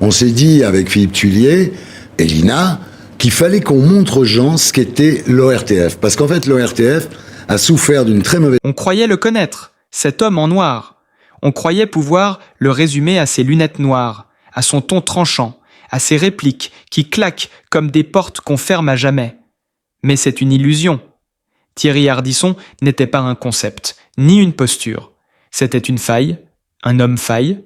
On s'est dit avec Philippe Tullier et Lina qu'il fallait qu'on montre aux gens ce qu'était l'ORTF. Parce qu'en fait, l'ORTF a souffert d'une très mauvaise... On croyait le connaître, cet homme en noir. On croyait pouvoir le résumer à ses lunettes noires, à son ton tranchant, à ses répliques qui claquent comme des portes qu'on ferme à jamais. Mais c'est une illusion. Thierry Ardisson n'était pas un concept, ni une posture. C'était une faille, un homme faille,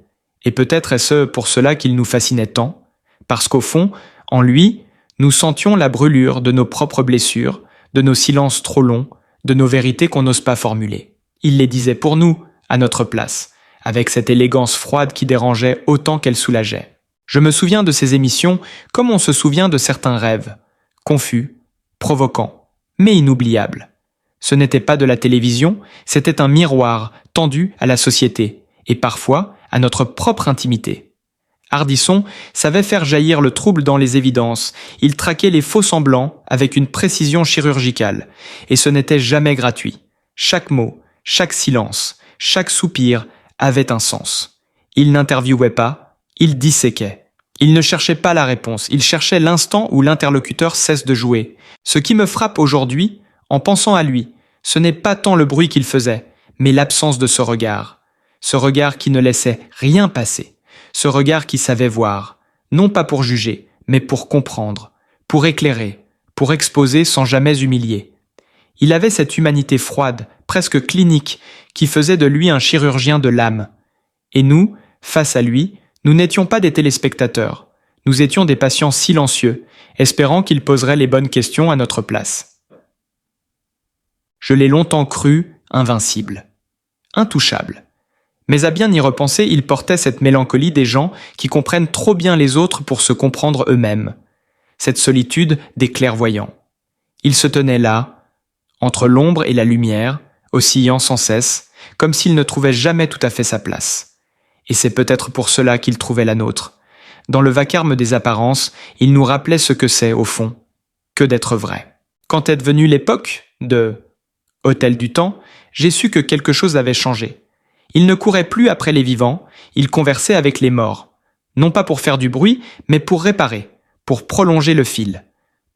et peut-être est-ce pour cela qu'il nous fascinait tant, parce qu'au fond, en lui, nous sentions la brûlure de nos propres blessures, de nos silences trop longs, de nos vérités qu'on n'ose pas formuler. Il les disait pour nous, à notre place, avec cette élégance froide qui dérangeait autant qu'elle soulageait. Je me souviens de ces émissions comme on se souvient de certains rêves, confus, provoquants, mais inoubliables. Ce n'était pas de la télévision, c'était un miroir tendu à la société, et parfois à notre propre intimité. Ardisson savait faire jaillir le trouble dans les évidences, il traquait les faux semblants avec une précision chirurgicale, et ce n'était jamais gratuit. Chaque mot, chaque silence, chaque soupir avait un sens. Il n'interviewait pas, il disséquait. Il ne cherchait pas la réponse, il cherchait l'instant où l'interlocuteur cesse de jouer. Ce qui me frappe aujourd'hui, en pensant à lui, ce n'est pas tant le bruit qu'il faisait, mais l'absence de ce regard. Ce regard qui ne laissait rien passer. Ce regard qui savait voir, non pas pour juger, mais pour comprendre, pour éclairer, pour exposer sans jamais humilier. Il avait cette humanité froide, presque clinique, qui faisait de lui un chirurgien de l'âme. Et nous, face à lui, nous n'étions pas des téléspectateurs. Nous étions des patients silencieux, espérant qu'il poserait les bonnes questions à notre place. Je l'ai longtemps cru invincible, intouchable. Mais à bien y repenser, il portait cette mélancolie des gens qui comprennent trop bien les autres pour se comprendre eux-mêmes. Cette solitude des clairvoyants. Il se tenait là, entre l'ombre et la lumière, oscillant sans cesse, comme s'il ne trouvait jamais tout à fait sa place. Et c'est peut-être pour cela qu'il trouvait la nôtre. Dans le vacarme des apparences, il nous rappelait ce que c'est, au fond, que d'être vrai. Quand est venue l'époque de Hôtel du Temps, j'ai su que quelque chose avait changé. Il ne courait plus après les vivants, il conversait avec les morts. Non pas pour faire du bruit, mais pour réparer, pour prolonger le fil,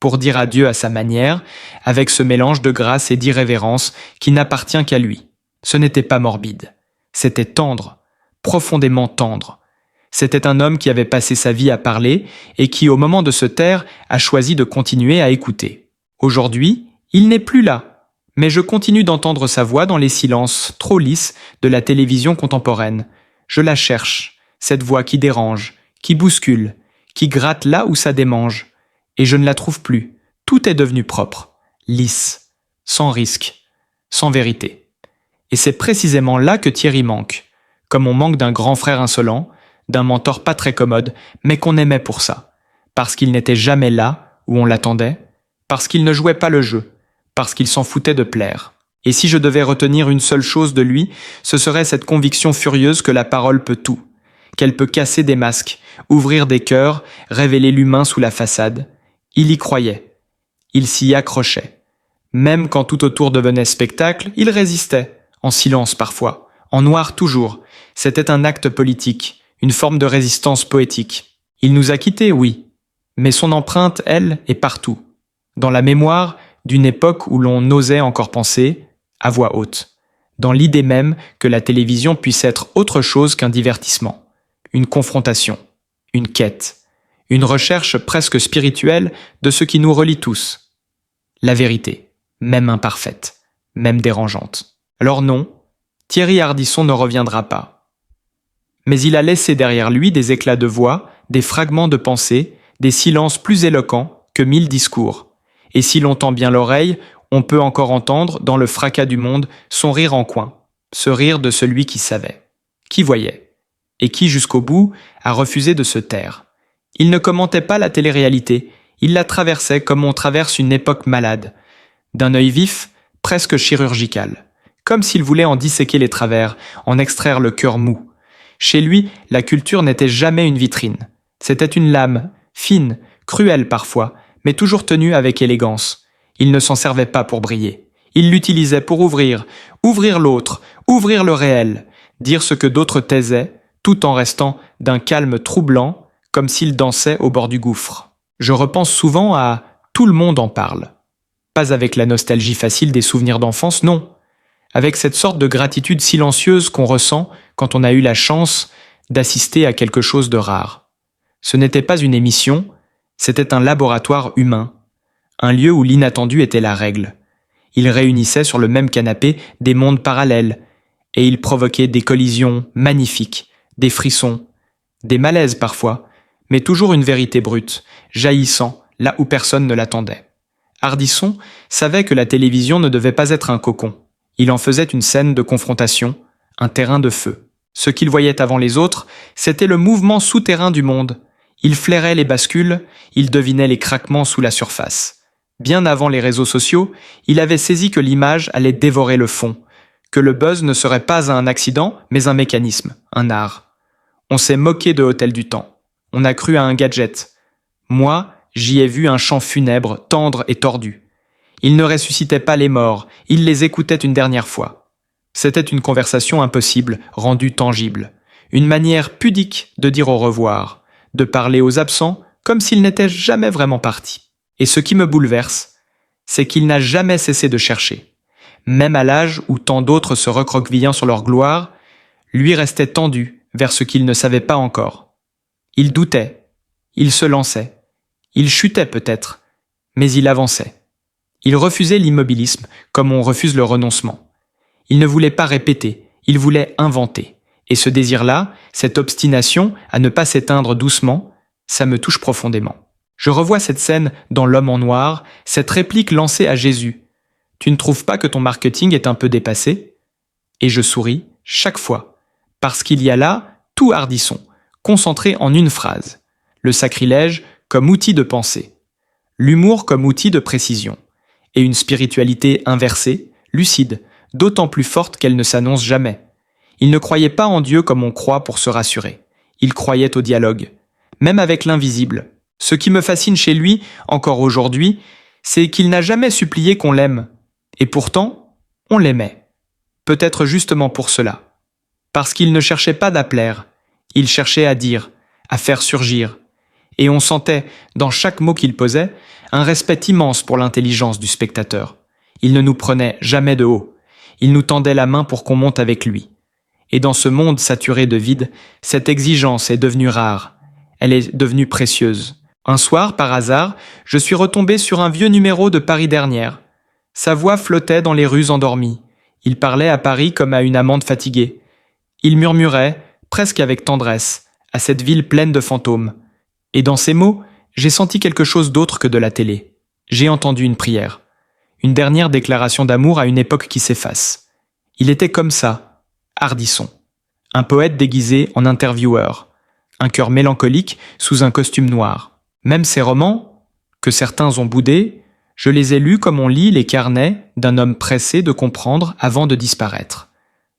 pour dire adieu à sa manière, avec ce mélange de grâce et d'irrévérence qui n'appartient qu'à lui. Ce n'était pas morbide, c'était tendre, profondément tendre. C'était un homme qui avait passé sa vie à parler et qui, au moment de se taire, a choisi de continuer à écouter. Aujourd'hui, il n'est plus là. Mais je continue d'entendre sa voix dans les silences trop lisses de la télévision contemporaine. Je la cherche, cette voix qui dérange, qui bouscule, qui gratte là où ça démange. Et je ne la trouve plus. Tout est devenu propre, lisse, sans risque, sans vérité. Et c'est précisément là que Thierry manque. Comme on manque d'un grand frère insolent, d'un mentor pas très commode, mais qu'on aimait pour ça. Parce qu'il n'était jamais là où on l'attendait, parce qu'il ne jouait pas le jeu, parce qu'il s'en foutait de plaire. Et si je devais retenir une seule chose de lui, ce serait cette conviction furieuse que la parole peut tout, qu'elle peut casser des masques, ouvrir des cœurs, révéler l'humain sous la façade. Il y croyait. Il s'y accrochait. Même quand tout autour devenait spectacle, il résistait, en silence parfois, en noir toujours. C'était un acte politique, une forme de résistance poétique. Il nous a quittés, oui, mais son empreinte, elle, est partout. Dans la mémoire d'une époque où l'on n'osait encore penser, à voix haute, dans l'idée même que la télévision puisse être autre chose qu'un divertissement, une confrontation, une quête, une recherche presque spirituelle de ce qui nous relie tous. La vérité, même imparfaite, même dérangeante. Alors non, Thierry Ardisson ne reviendra pas. Mais il a laissé derrière lui des éclats de voix, des fragments de pensée, des silences plus éloquents que 1000 discours. Et si l'on tend bien l'oreille, on peut encore entendre, dans le fracas du monde, son rire en coin, ce rire de celui qui savait, qui voyait, et qui, jusqu'au bout, a refusé de se taire. Il ne commentait pas la télé-réalité, il la traversait comme on traverse une époque malade, d'un œil vif, presque chirurgical, comme s'il voulait en disséquer les travers, en extraire le cœur mou. Chez lui, la culture n'était jamais une vitrine. C'était une lame, fine, cruelle parfois, mais toujours tenue avec élégance. Il ne s'en servait pas pour briller. Il l'utilisait pour ouvrir l'autre, ouvrir le réel, dire ce que d'autres taisaient, tout en restant d'un calme troublant, comme s'il dansait au bord du gouffre. Je repense souvent à « tout le monde en parle ». Pas avec la nostalgie facile des souvenirs d'enfance, non. Avec cette sorte de gratitude silencieuse qu'on ressent quand on a eu la chance d'assister à quelque chose de rare. Ce n'était pas une émission, c'était un laboratoire humain, un lieu où l'inattendu était la règle. Il réunissait sur le même canapé des mondes parallèles, et il provoquait des collisions magnifiques, des frissons, des malaises parfois, mais toujours une vérité brute, jaillissant là où personne ne l'attendait. Ardisson savait que la télévision ne devait pas être un cocon. Il en faisait une scène de confrontation, un terrain de feu. Ce qu'il voyait avant les autres, c'était le mouvement souterrain du monde. Il flairait les bascules, il devinait les craquements sous la surface. Bien avant les réseaux sociaux, il avait saisi que l'image allait dévorer le fond, que le buzz ne serait pas un accident, mais un mécanisme, un art. On s'est moqué de Hôtel du Temps. On a cru à un gadget. Moi, j'y ai vu un chant funèbre, tendre et tordu. Il ne ressuscitait pas les morts, il les écoutait une dernière fois. C'était une conversation impossible, rendue tangible. Une manière pudique de dire au revoir, de parler aux absents comme s'ils n'étaient jamais vraiment partis. Et ce qui me bouleverse, c'est qu'il n'a jamais cessé de chercher. Même à l'âge où tant d'autres se recroquevillant sur leur gloire, lui restait tendu vers ce qu'il ne savait pas encore. Il doutait, il se lançait, il chutait peut-être, mais il avançait. Il refusait l'immobilisme comme on refuse le renoncement. Il ne voulait pas répéter, il voulait inventer. Et ce désir-là, cette obstination à ne pas s'éteindre doucement, ça me touche profondément. Je revois cette scène dans L'Homme en noir, cette réplique lancée à Jésus. « Tu ne trouves pas que ton marketing est un peu dépassé ?» Et je souris chaque fois, parce qu'il y a là tout Ardisson, concentré en une phrase. Le sacrilège comme outil de pensée, l'humour comme outil de précision, et une spiritualité inversée, lucide, d'autant plus forte qu'elle ne s'annonce jamais. Il ne croyait pas en Dieu comme on croit pour se rassurer. Il croyait au dialogue, même avec l'invisible. Ce qui me fascine chez lui, encore aujourd'hui, c'est qu'il n'a jamais supplié qu'on l'aime. Et pourtant, on l'aimait. Peut-être justement pour cela. Parce qu'il ne cherchait pas à plaire. Il cherchait à dire, à faire surgir. Et on sentait, dans chaque mot qu'il posait, un respect immense pour l'intelligence du spectateur. Il ne nous prenait jamais de haut. Il nous tendait la main pour qu'on monte avec lui. Et dans ce monde saturé de vide, cette exigence est devenue rare. Elle est devenue précieuse. Un soir, par hasard, je suis retombé sur un vieux numéro de Paris Dernière. Sa voix flottait dans les rues endormies. Il parlait à Paris comme à une amante fatiguée. Il murmurait, presque avec tendresse, à cette ville pleine de fantômes. Et dans ces mots, j'ai senti quelque chose d'autre que de la télé. J'ai entendu une prière. Une dernière déclaration d'amour à une époque qui s'efface. Il était comme ça, Ardisson. Un poète déguisé en intervieweur. Un cœur mélancolique sous un costume noir. Même ses romans, que certains ont boudés, je les ai lus comme on lit les carnets d'un homme pressé de comprendre avant de disparaître.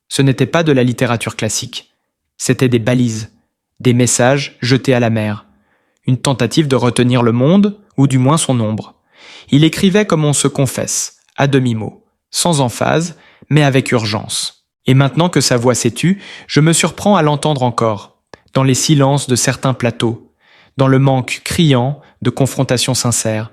Ce n'était pas de la littérature classique. C'était des balises, des messages jetés à la mer. Une tentative de retenir le monde, ou du moins son ombre. Il écrivait comme on se confesse, à demi-mot, sans emphase, mais avec urgence. Et maintenant que sa voix s'est tue, je me surprends à l'entendre encore, dans les silences de certains plateaux, dans le manque criant de confrontations sincères,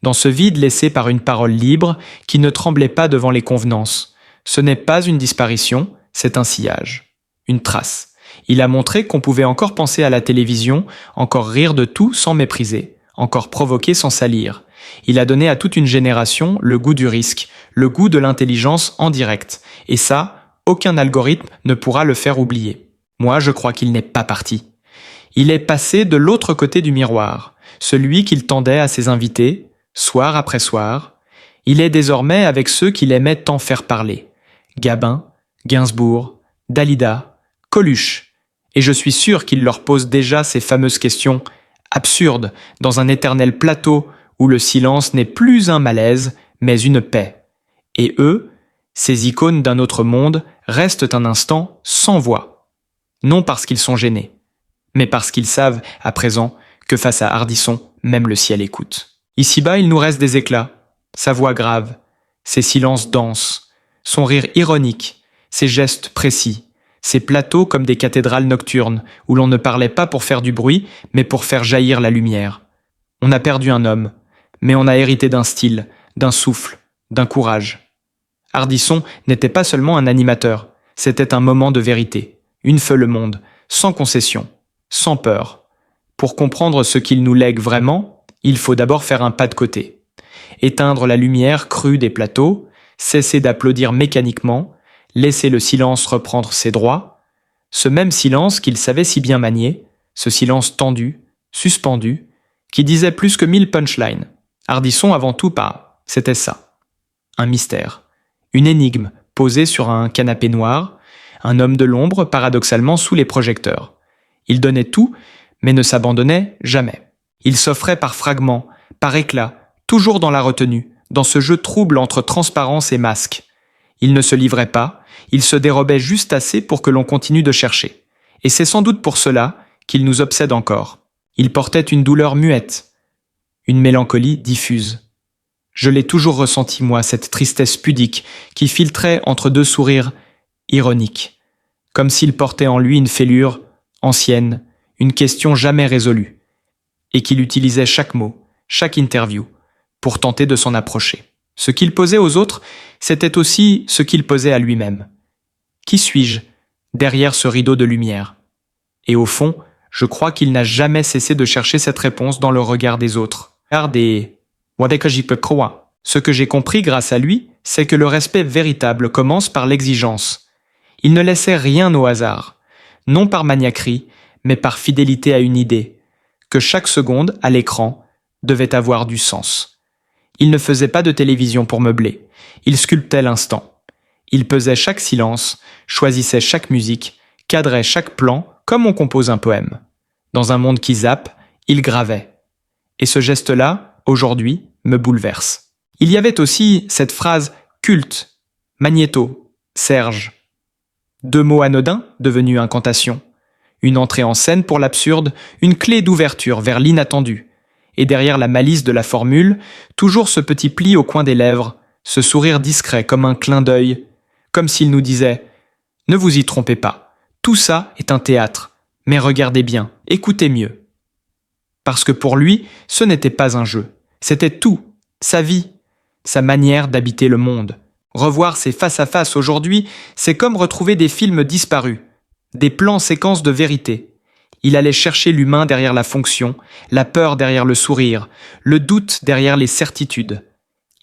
dans ce vide laissé par une parole libre qui ne tremblait pas devant les convenances. Ce n'est pas une disparition, c'est un sillage, une trace. Il a montré qu'on pouvait encore penser à la télévision, encore rire de tout sans mépriser, encore provoquer sans salir. Il a donné à toute une génération le goût du risque, le goût de l'intelligence en direct. Et ça, aucun algorithme ne pourra le faire oublier. Moi, je crois qu'il n'est pas parti. Il est passé de l'autre côté du miroir, celui qu'il tendait à ses invités, soir après soir. Il est désormais avec ceux qu'il aimait tant faire parler. Gabin, Gainsbourg, Dalida, Coluche. Et je suis sûr qu'il leur pose déjà ces fameuses questions absurdes dans un éternel plateau où le silence n'est plus un malaise, mais une paix. Et eux, ces icônes d'un autre monde, restent un instant sans voix. Non parce qu'ils sont gênés, mais parce qu'ils savent, à présent, que face à Ardisson, même le ciel écoute. Ici-bas, il nous reste des éclats, sa voix grave, ses silences denses, son rire ironique, ses gestes précis, ces plateaux comme des cathédrales nocturnes, où l'on ne parlait pas pour faire du bruit, mais pour faire jaillir la lumière. On a perdu un homme, mais on a hérité d'un style, d'un souffle, d'un courage. Ardisson n'était pas seulement un animateur, c'était un moment de vérité, une feu le monde, sans concession, sans peur. Pour comprendre ce qu'il nous lègue vraiment, il faut d'abord faire un pas de côté. Éteindre la lumière crue des plateaux, cesser d'applaudir mécaniquement, laisser le silence reprendre ses droits, ce même silence qu'il savait si bien manier, ce silence tendu, suspendu, qui disait plus que 1000 punchlines. Ardisson avant tout c'était ça. Un mystère, une énigme posée sur un canapé noir, un homme de l'ombre paradoxalement sous les projecteurs. Il donnait tout, mais ne s'abandonnait jamais. Il s'offrait par fragments, par éclats, toujours dans la retenue, dans ce jeu trouble entre transparence et masque. Il ne se livrait pas, il se dérobait juste assez pour que l'on continue de chercher. Et c'est sans doute pour cela qu'il nous obsède encore. Il portait une douleur muette, une mélancolie diffuse. Je l'ai toujours ressenti, moi, cette tristesse pudique qui filtrait entre deux sourires ironiques, comme s'il portait en lui une fêlure ancienne, une question jamais résolue, et qu'il utilisait chaque mot, chaque interview, pour tenter de s'en approcher. Ce qu'il posait aux autres, c'était aussi ce qu'il posait à lui-même. Qui suis-je derrière ce rideau de lumière? Et au fond, je crois qu'il n'a jamais cessé de chercher cette réponse dans le regard des autres. Ce que j'ai compris grâce à lui, c'est que le respect véritable commence par l'exigence. Il ne laissait rien au hasard, non par maniaquerie, mais par fidélité à une idée, que chaque seconde, à l'écran, devait avoir du sens. Il ne faisait pas de télévision pour meubler, il sculptait l'instant. Il pesait chaque silence, choisissait chaque musique, cadrait chaque plan comme on compose un poème. Dans un monde qui zappe, il gravait. Et ce geste-là, aujourd'hui, me bouleverse. Il y avait aussi cette phrase culte, Magnéto, Serge. 2 mots anodins devenus incantation. Une entrée en scène pour l'absurde, une clé d'ouverture vers l'inattendu. Et derrière la malice de la formule, toujours ce petit pli au coin des lèvres, ce sourire discret comme un clin d'œil, comme s'il nous disait « Ne vous y trompez pas, tout ça est un théâtre, mais regardez bien, écoutez mieux. » Parce que pour lui, ce n'était pas un jeu, c'était tout, sa vie, sa manière d'habiter le monde. Revoir ses face-à-face aujourd'hui, c'est comme retrouver des films disparus, des plans séquences de vérité. Il allait chercher l'humain derrière la fonction, la peur derrière le sourire, le doute derrière les certitudes.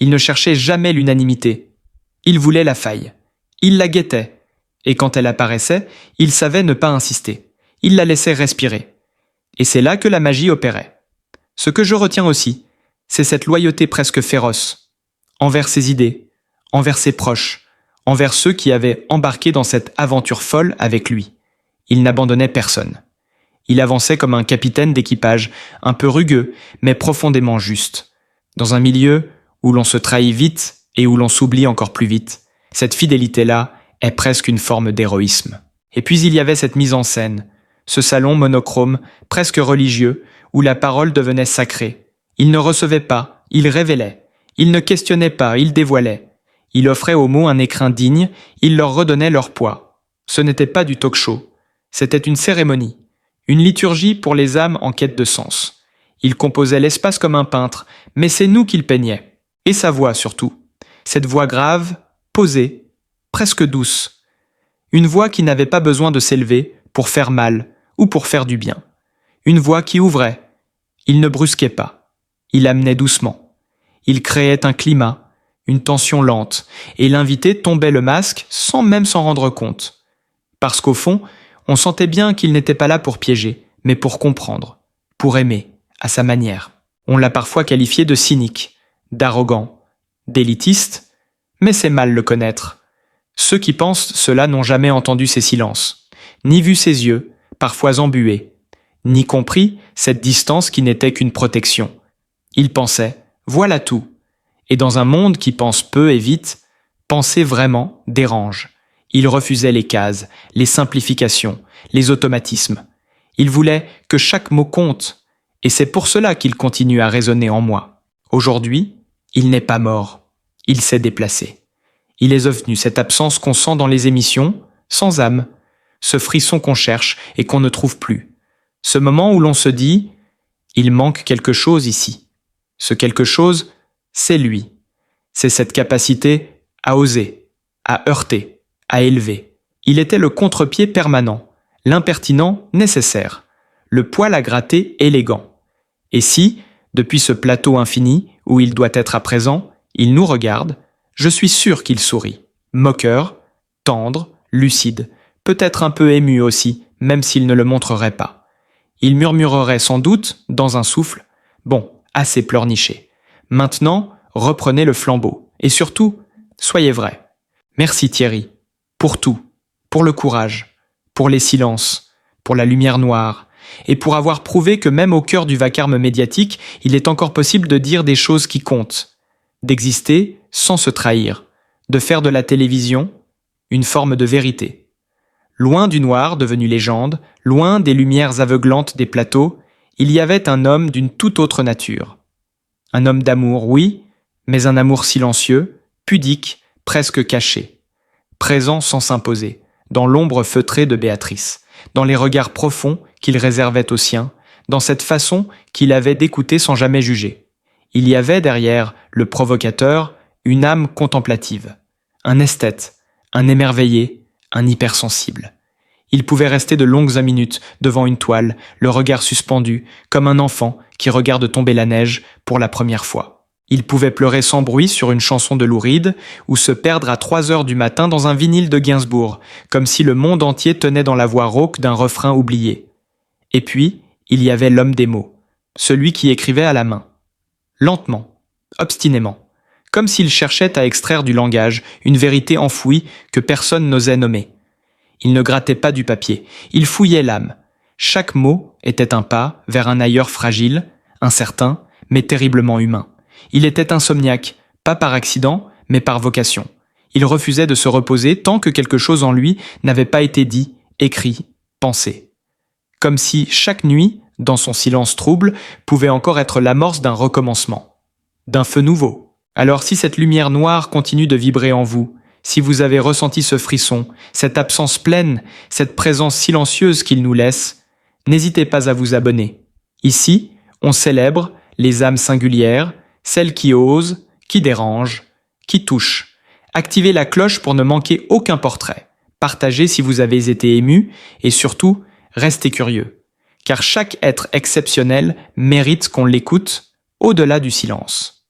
Il ne cherchait jamais l'unanimité. Il voulait la faille. Il la guettait. Et quand elle apparaissait, il savait ne pas insister. Il la laissait respirer. Et c'est là que la magie opérait. Ce que je retiens aussi, c'est cette loyauté presque féroce, envers ses idées, envers ses proches, envers ceux qui avaient embarqué dans cette aventure folle avec lui. Il n'abandonnait personne. Il avançait comme un capitaine d'équipage, un peu rugueux, mais profondément juste. Dans un milieu où l'on se trahit vite et où l'on s'oublie encore plus vite, cette fidélité-là est presque une forme d'héroïsme. Et puis il y avait cette mise en scène, ce salon monochrome, presque religieux, où la parole devenait sacrée. Il ne recevait pas, il révélait. Il ne questionnait pas, il dévoilait. Il offrait aux mots un écrin digne, il leur redonnait leur poids. Ce n'était pas du talk-show, c'était une cérémonie, une liturgie pour les âmes en quête de sens. Il composait l'espace comme un peintre, mais c'est nous qu'il peignait. Et sa voix surtout. Cette voix grave, posée, presque douce. Une voix qui n'avait pas besoin de s'élever pour faire mal ou pour faire du bien. Une voix qui ouvrait. Il ne brusquait pas. Il amenait doucement. Il créait un climat, une tension lente, et l'invité tombait le masque sans même s'en rendre compte. Parce qu'au fond, on sentait bien qu'il n'était pas là pour piéger, mais pour comprendre, pour aimer, à sa manière. On l'a parfois qualifié de cynique, d'arrogant, d'élitiste, mais c'est mal le connaître. Ceux qui pensent cela n'ont jamais entendu ses silences, ni vu ses yeux, parfois embués, ni compris cette distance qui n'était qu'une protection. Ils pensaient, voilà tout. Et dans un monde qui pense peu et vite, penser vraiment dérange. Il refusait les cases, les simplifications, les automatismes. Il voulait que chaque mot compte, et c'est pour cela qu'il continue à résonner en moi. Aujourd'hui, il n'est pas mort. Il s'est déplacé. Il est devenu cette absence qu'on sent dans les émissions, sans âme, ce frisson qu'on cherche et qu'on ne trouve plus. Ce moment où l'on se dit « il manque quelque chose ici ». Ce quelque chose, c'est lui. C'est cette capacité à oser, à heurter, à élever. Il était le contre-pied permanent, l'impertinent nécessaire, le poil à gratter élégant. Et si, depuis ce plateau infini où il doit être à présent, il nous regarde, je suis sûr qu'il sourit. Moqueur, tendre, lucide, peut-être un peu ému aussi, même s'il ne le montrerait pas. Il murmurerait sans doute, dans un souffle, « Bon, assez pleurniché. Maintenant, reprenez le flambeau. Et surtout, soyez vrai. Merci Thierry. Pour tout. Pour le courage. Pour les silences. Pour la lumière noire. Et pour avoir prouvé que même au cœur du vacarme médiatique, il est encore possible de dire des choses qui comptent. D'exister sans se trahir. De faire de la télévision une forme de vérité. Loin du noir devenu légende, loin des lumières aveuglantes des plateaux, il y avait un homme d'une toute autre nature. Un homme d'amour, oui, mais un amour silencieux, pudique, presque caché. Présent sans s'imposer, dans l'ombre feutrée de Béatrice, dans les regards profonds qu'il réservait aux siens, dans cette façon qu'il avait d'écouter sans jamais juger. Il y avait derrière le provocateur une âme contemplative, un esthète, un émerveillé, un hypersensible. Il pouvait rester de longues minutes devant une toile, le regard suspendu, comme un enfant qui regarde tomber la neige pour la première fois. Il pouvait pleurer sans bruit sur une chanson de Lou Reed ou se perdre à 3 heures du matin dans un vinyle de Gainsbourg, comme si le monde entier tenait dans la voix rauque d'un refrain oublié. Et puis, il y avait l'homme des mots, celui qui écrivait à la main. Lentement, obstinément, comme s'il cherchait à extraire du langage une vérité enfouie que personne n'osait nommer. Il ne grattait pas du papier, il fouillait l'âme. Chaque mot était un pas vers un ailleurs fragile, incertain, mais terriblement humain. Il était insomniaque, pas par accident, mais par vocation. Il refusait de se reposer tant que quelque chose en lui n'avait pas été dit, écrit, pensé. Comme si chaque nuit, dans son silence trouble, pouvait encore être l'amorce d'un recommencement, d'un feu nouveau. Alors si cette lumière noire continue de vibrer en vous, si vous avez ressenti ce frisson, cette absence pleine, cette présence silencieuse qu'il nous laisse, n'hésitez pas à vous abonner. Ici, on célèbre les âmes singulières, celles qui osent, qui dérangent, qui touchent. Activez la cloche pour ne manquer aucun portrait. Partagez si vous avez été ému et surtout, restez curieux. Car chaque être exceptionnel mérite qu'on l'écoute au-delà du silence.